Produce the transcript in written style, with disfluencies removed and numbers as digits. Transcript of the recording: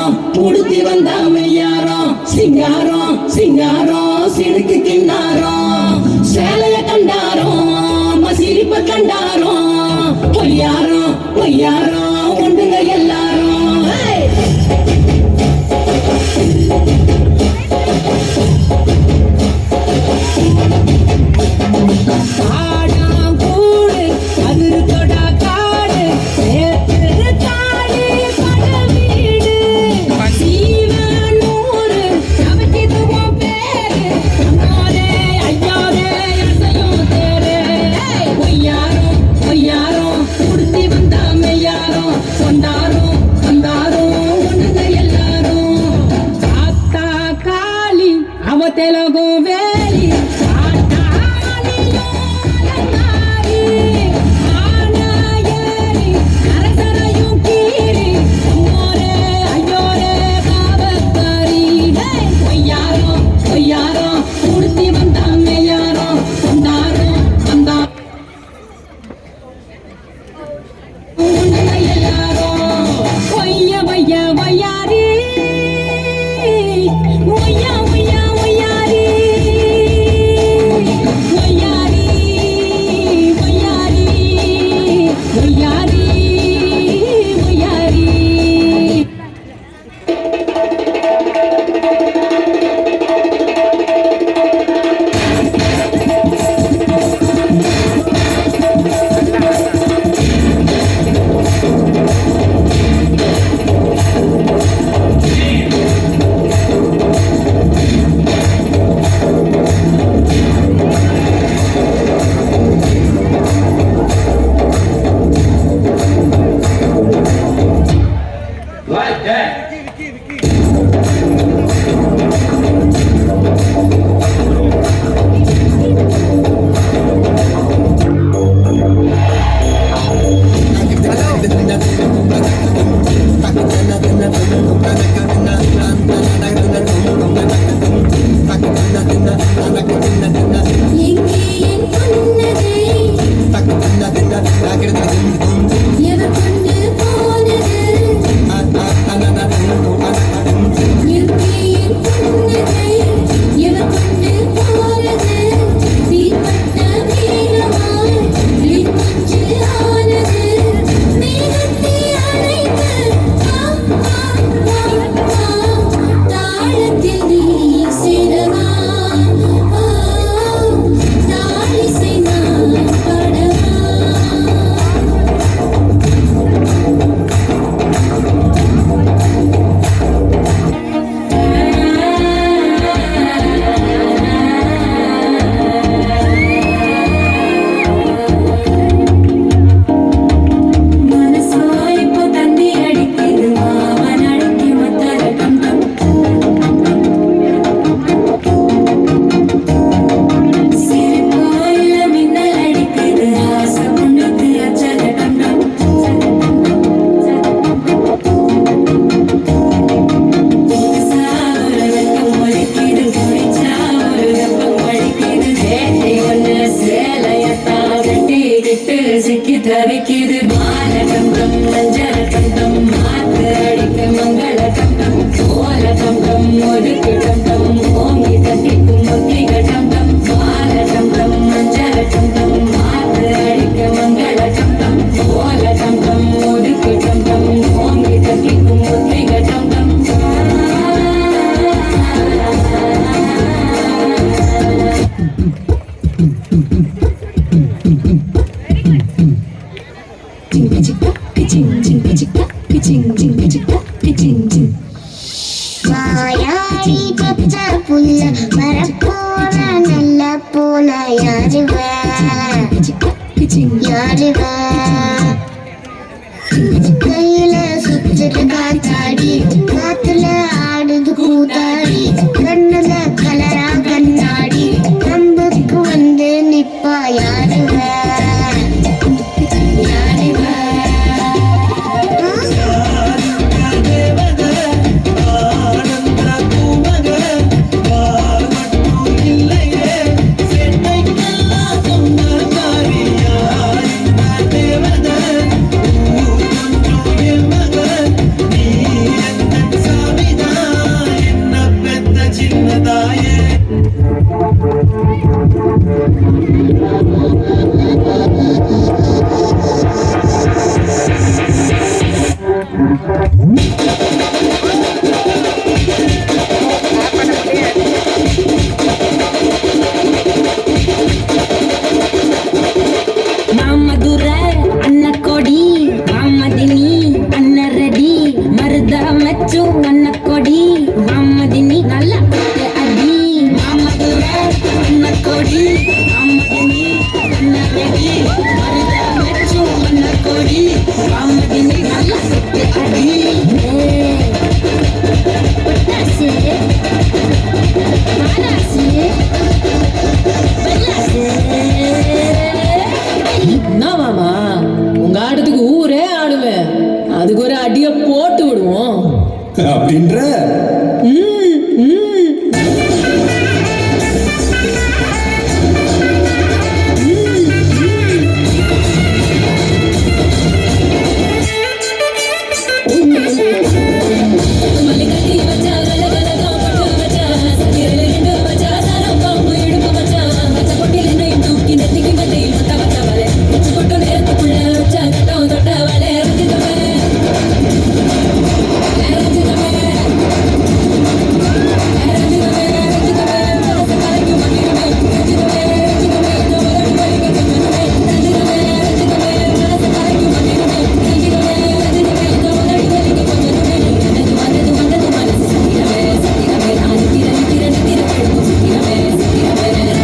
ஒய்யாரம் உடுத்தி வந்த மையாரம் சிங்காரம் சிங்காரம் சிறுக்கு கிண்ணாரம் சேலைய கண்டாரம் சிரிப்ப கண்டாரம் ஒய்யாரம் ஒய்யாரம் ஒன்றுங்க எல்லாரும் తెలుగు వేలి தவிக்குது பாலகம்பம் மஞ்சள் கம்பம் மாத்து அடிக்க மங்கள கம்பம் கோல கம்பம் ஒதுக்கு கம்பம் ஓங்கி தட்டிக்கும் ஒத்திக கம்பம் பாலகம்பம் மஞ்சள் கம்பம் மாத்து அடிக்க மங்கள கம்பம் கோல கம்பம் ஒதுக்கு கம்பம் ஓங்கி தட்டிக்கும் ஒத்திக கம்பம் வாயாடி பெற்ற புல்ல வரப்போற நல்ல போல யாருவ கையில சுத்துட்டு காத்தாடி காத்துல ஆடுது கூத்தாடி கண்ணுல கலரா கண்ணாடி நம்புக்கு வந்து நிப்பா யாருவ நீ மாமதுர அன்னக்கொடி மாமதினி அன்னரடி மருதா மச்சு அன்னக்கொடி மாமதினி நல்ல அடி மாமதுர அன்னக்கொடி மாமதினி அன்னரடி மருதா மச்சு அன்னக்கொடி மாமதினி நல்ல அடி பட்டாசு மாராசு என்ன மாமா உங்க ஆட்டத்துக்கு ஊரே ஆடுவேன், அதுக்கு ஒரு அடிய போட்டு விடுவோம் அப்படின்ற ம்